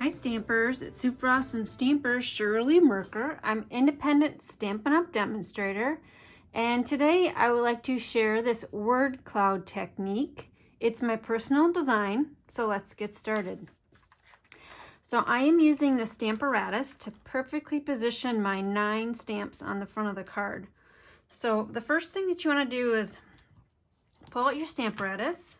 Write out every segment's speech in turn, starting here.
Hi Stampers, it's super awesome Stamper Shirley Merker. I'm independent Stampin' Up demonstrator, and today I would like to share this word cloud technique. It's my personal design, so let's get started. So I am using the Stamparatus to perfectly position my 9 stamps on the front of the card. So the first thing that you want to do is pull out your Stamparatus.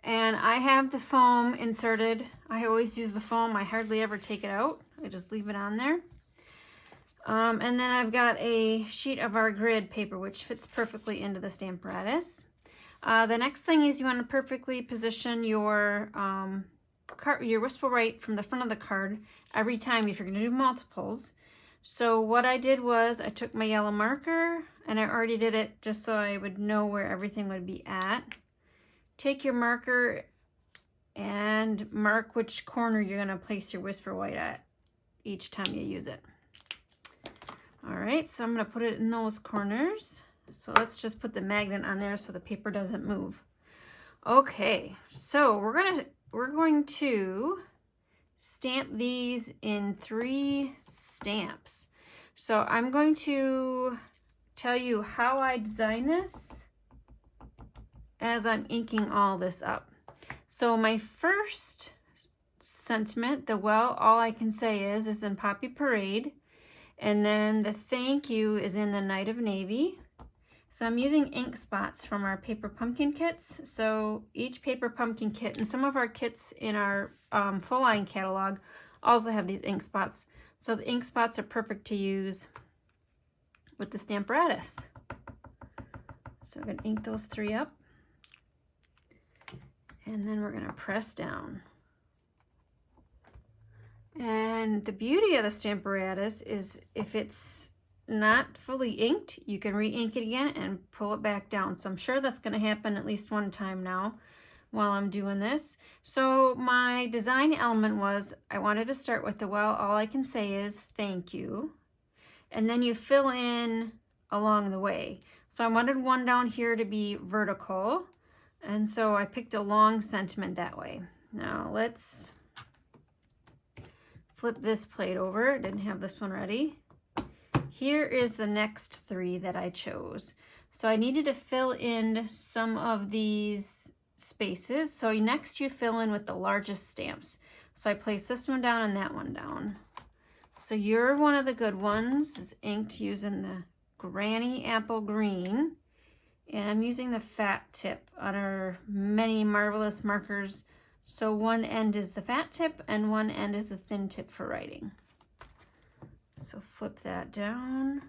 And I have the foam inserted. I always use the foam. I hardly ever take it out. I just leave it on there. And then I've got a sheet of our grid paper, which fits perfectly into the Stamparatus. The next thing is you want to perfectly position your wistful right from the front of the card every time if you're going to do multiples. So what I did was I took my yellow marker, and I already did it just so I would know where everything would be at. Take your marker and mark which corner you're going to place your whisper white at each time you use it. All right, so I'm going to put it in those corners. So let's just put the magnet on there so the paper doesn't move. Okay, so we're going to stamp these in 3 stamps. So I'm going to tell you how I design this as I'm inking all this up. So my first sentiment, the well, all I can say is in Poppy Parade. And then the thank you is in the Night of Navy. So I'm using ink spots from our paper pumpkin kits. So each paper pumpkin kit, and some of our kits in our full line catalog also have these ink spots. So the ink spots are perfect to use with the Stamparatus. So I'm gonna ink those 3 up. And then we're going to press down. And the beauty of the Stamparatus is if it's not fully inked, you can re-ink it again and pull it back down. So I'm sure that's going to happen at least one time now while I'm doing this. So my design element was I wanted to start with the well, all I can say is thank you. And then you fill in along the way. So I wanted one down here to be vertical. And so I picked a long sentiment that way. Now let's flip this plate over. Didn't have this one ready. Here is the next 3 that I chose. So I needed to fill in some of these spaces. So next you fill in with the largest stamps. So I place this one down and that one down. So you're one of the good ones is inked using the Granny Apple Green. And I'm using the fat tip on our many marvelous markers. So one end is the fat tip and one end is the thin tip for writing. So flip that down.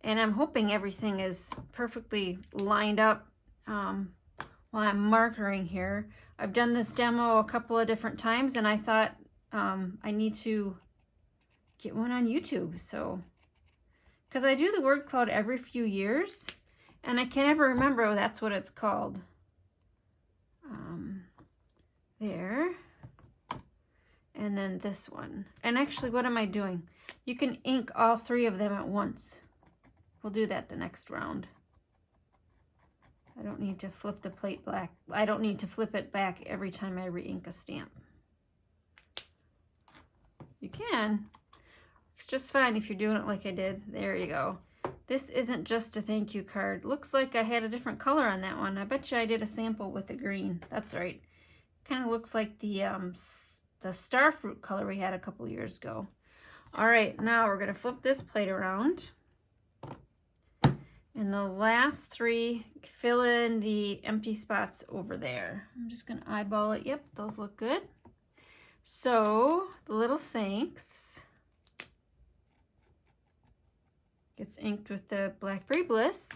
And I'm hoping everything is perfectly lined up while I'm markering here. I've done this demo a couple of different times and I thought I need to get one on YouTube. So, because I do the word cloud every few years. And I can't ever remember that's what it's called. There. And then this one. And actually, what am I doing? You can ink all 3 of them at once. We'll do that the next round. I don't need to flip the plate back. I don't need to flip it back every time I re-ink a stamp. You can. It's just fine if you're doing it like I did. There you go. This isn't just a thank you card. Looks like I had a different color on that one. I bet you I did a sample with the green. That's right. Kind of looks like the starfruit color we had a couple years ago. All right, now we're going to flip this plate around. And the last 3, fill in the empty spots over there. I'm just going to eyeball it. Yep, those look good. So the little thanks gets inked with the Blackberry Bliss.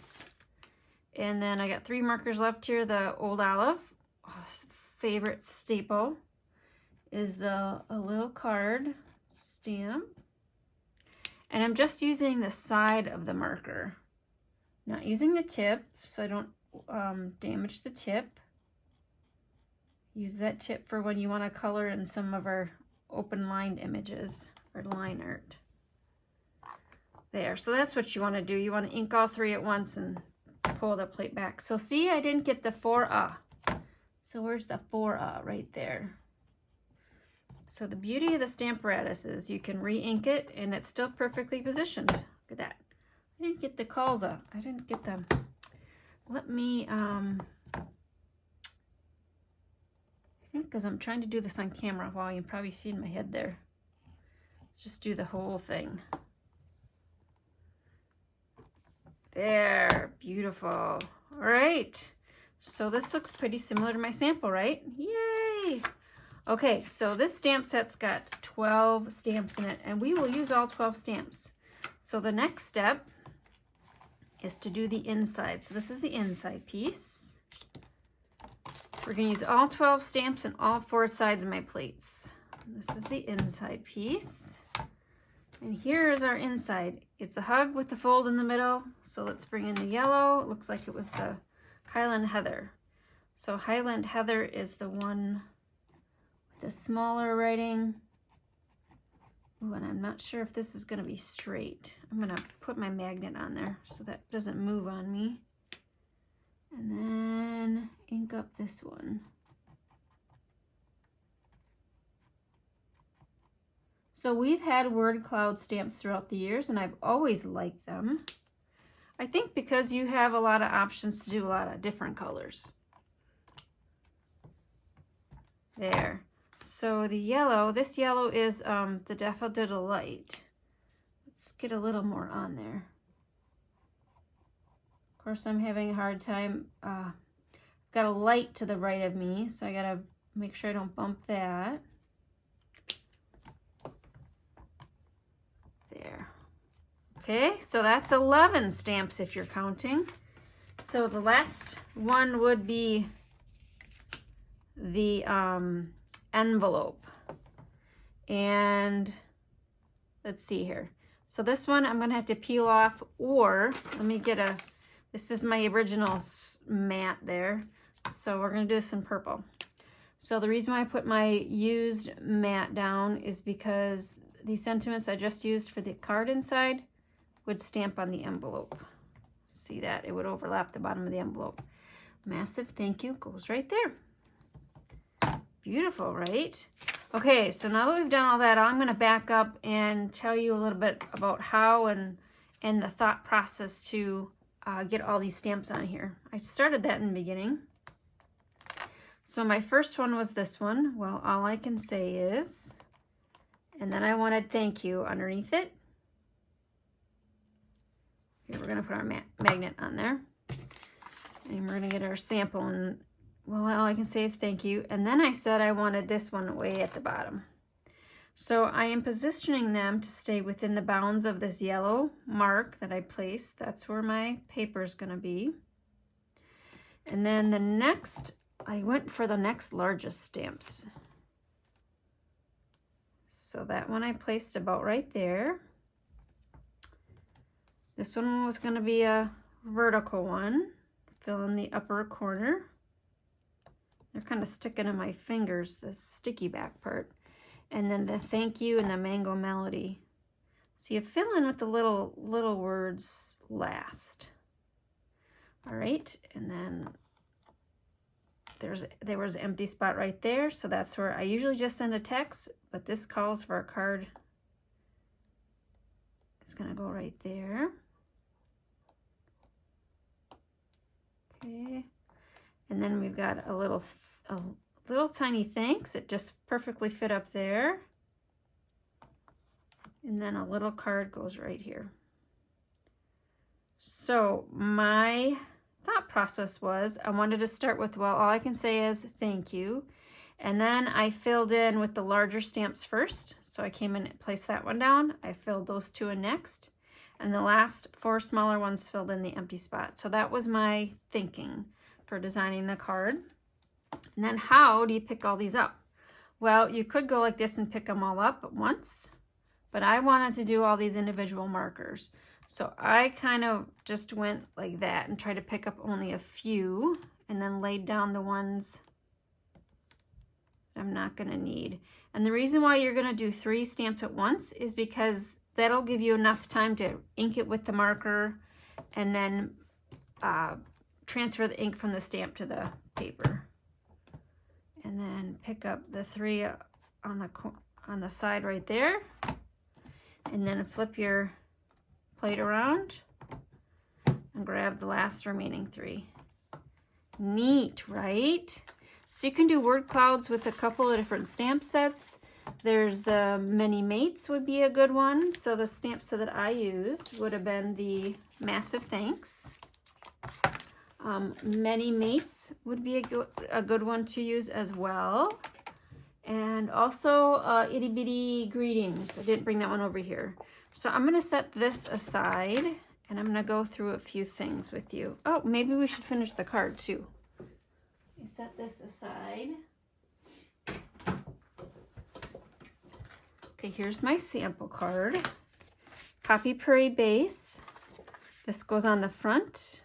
And then I got 3 markers left here. The Old Olive, favorite staple, is a little card stamp. And I'm just using the side of the marker. Not using the tip, so I don't damage the tip. Use that tip for when you want to color in some of our open lined images or line art. There, so that's what you want to do. You want to ink all 3 at once and pull the plate back. So see, I didn't get the 4 So where's the 4 right there? So the beauty of the Stamparatus is you can re-ink it and it's still perfectly positioned. Look at that. I didn't get the calls up. I didn't get them. Let me, I think because I'm trying to do this on camera while you can probably see in my head there. Let's just do the whole thing. There, beautiful. All right. So this looks pretty similar to my sample, right? Yay! Okay, so this stamp set's got 12 stamps in it, and we will use all 12 stamps. So the next step is to do the inside. So this is the inside piece. We're going to use all 12 stamps and all 4 sides of my plates. This is the inside piece. And here is our inside. It's a hug with the fold in the middle. So let's bring in the yellow. It looks like it was the Highland Heather. So Highland Heather is the one with the smaller writing. Ooh, and I'm not sure if this is going to be straight. I'm going to put my magnet on there so that doesn't move on me. And then ink up this one. So we've had word cloud stamps throughout the years, and I've always liked them. I think because you have a lot of options to do a lot of different colors. There. So the yellow, this yellow is the Daffodil Light. Let's get a little more on there. Of course, I'm having a hard time. I've got a light to the right of me, so I gotta make sure I don't bump that. There. Okay, so that's 11 stamps if you're counting. So the last one would be the envelope. And let's see here. So this one I'm gonna have to peel off, or let me get a, this is my original mat there. So we're gonna do this in purple. So the reason why I put my used mat down is because the sentiments I just used for the card inside would stamp on the envelope. See that? It would overlap the bottom of the envelope. Massive thank you goes right there. Beautiful, right? Okay, so now that we've done all that, I'm going to back up and tell you a little bit about how and the thought process to get all these stamps on here. I started that in the beginning. So my first one was this one. Well, all I can say is, and then I wanted thank you underneath it. Here, we're going to put our magnet on there. And we're going to get our sample, and well, all I can say is thank you. And then I said I wanted this one way at the bottom. So I am positioning them to stay within the bounds of this yellow mark that I placed. That's where my paper is going to be. And then the next, I went for the next largest stamps. So that one I placed about right there. This one was going to be a vertical one. Fill in the upper corner. They're kind of sticking in my fingers, the sticky back part. And then the thank you and the mango melody. So you fill in with the little words last. All right, and then there was an empty spot right there. So that's where I usually just send a text, but this calls for a card. It's gonna go right there. Okay. And then we've got a little tiny thanks. It just perfectly fit up there. And then a little card goes right here. So my thought process was I wanted to start with, well, all I can say is thank you. And then I filled in with the larger stamps first. So I came in and placed that one down. I filled those two in next. And the last 4 smaller ones filled in the empty spot. So that was my thinking for designing the card. And then how do you pick all these up? Well, you could go like this and pick them all up at once, but I wanted to do all these individual markers. So I kind of just went like that and tried to pick up only a few and then laid down the ones I'm not going to need. And the reason why you're going to do 3 stamps at once is because that'll give you enough time to ink it with the marker and then transfer the ink from the stamp to the paper. And then pick up the 3 on the side right there, and then flip your plate around and grab the last remaining 3. Neat, right? So you can do word clouds with a couple of different stamp sets. There's the Many Mates would be a good one. So the stamp set that I used would have been the Massive Thanks. Many Mates would be a good one to use as well. And also Itty Bitty Greetings. I didn't bring that one over here. So I'm going to set this aside and I'm going to go through a few things with you. Oh, maybe we should finish the card too. I set this aside. Okay, here's my sample card. Poppy Parade base. This goes on the front.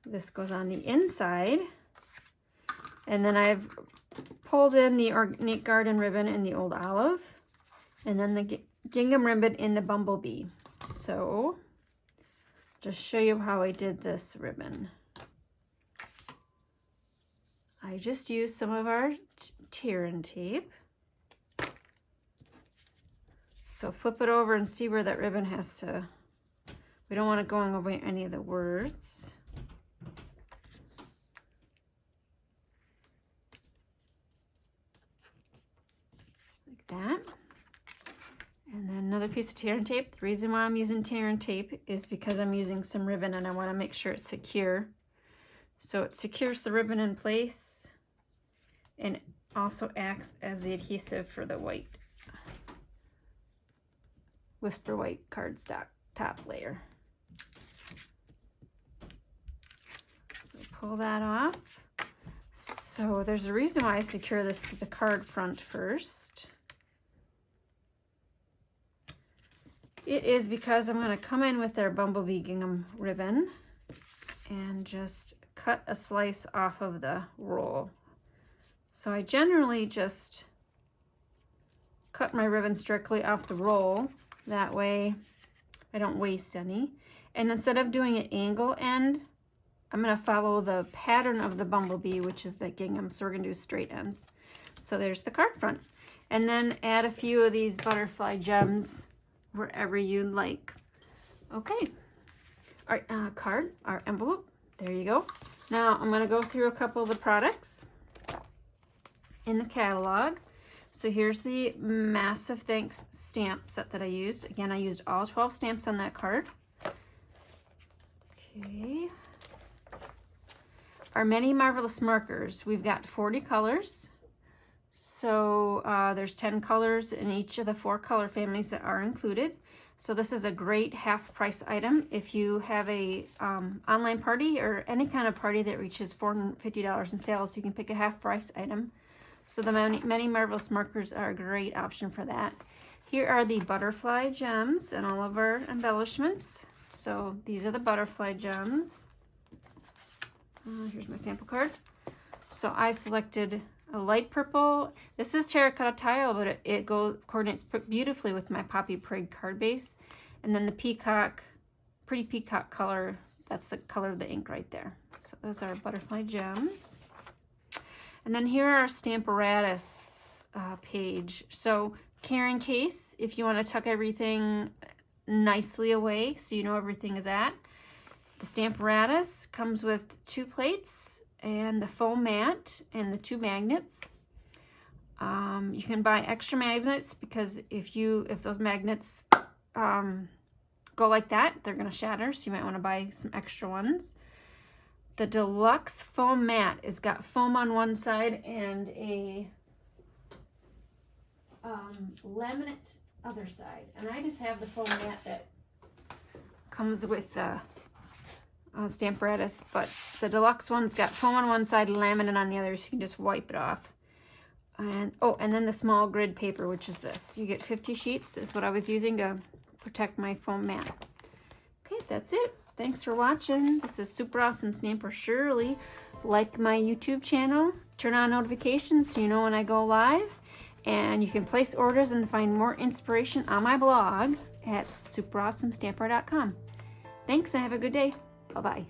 This goes on the inside. And then I've pulled in the Organic Garden ribbon in the Old Olive. And then the gingham ribbon in the Bumblebee. So, just show you how I did this ribbon. I just used some of our tear and tape. So flip it over and see where that ribbon has to, we don't want it going over any of the words. Like that. And then another piece of tear and tape. The reason why I'm using tear and tape is because I'm using some ribbon and I want to make sure it's secure. So it secures the ribbon in place and also acts as the adhesive for the white Whisper White cardstock top layer. So pull that off. So there's a reason why I secure this to the card front first. It is because I'm going to come in with our Bumblebee gingham ribbon and just cut a slice off of the roll. So I generally just cut my ribbons directly off the roll. That way I don't waste any. And instead of doing an angle end, I'm going to follow the pattern of the Bumblebee, which is the gingham. So we're going to do straight ends. So there's the card front. And then add a few of these butterfly gems wherever you like. Okay. Our card, our envelope. There you go. Now I'm going to go through a couple of the products in the catalog. So here's the Massive Thanks stamp set that I used. Again, I used all 12 stamps on that card. Okay. Our Many Marvelous Markers. We've got 40 colors. So there's 10 colors in each of the 4 color families that are included. So this is a great half price item. If you have a online party or any kind of party that reaches $450 in sales, you can pick a half price item. So the Many Marvelous Markers are a great option for that. Here are the butterfly gems and all of our embellishments. So these are the butterfly gems. Here's my sample card. So I selected a light purple. This is terracotta tile, but it coordinates beautifully with my Poppy Parade card base. And then the peacock, pretty peacock color, that's the color of the ink right there. So those are butterfly gems. And then here are our Stamparatus page. So carrying case, if you want to tuck everything nicely away so you know everything is at. The Stamparatus comes with 2 plates and the foam mat and the 2 magnets. You can buy extra magnets because if those magnets go like that, they're going to shatter, so you might want to buy some extra ones. The deluxe foam mat has got foam on one side and a laminate other side. And I just have the foam mat that comes with the Stamparatus, but the deluxe one's got foam on one side and laminate on the other, so you can just wipe it off. And oh, and then the small grid paper, which is this. You get 50 sheets, is what I was using to protect my foam mat. Okay, that's it. Thanks for watching. This is Super Awesome Stamper Shirley. Like my YouTube channel, turn on notifications so you know when I go live, and you can place orders and find more inspiration on my blog at superawesomestamper.com. Thanks and have a good day. Bye-bye.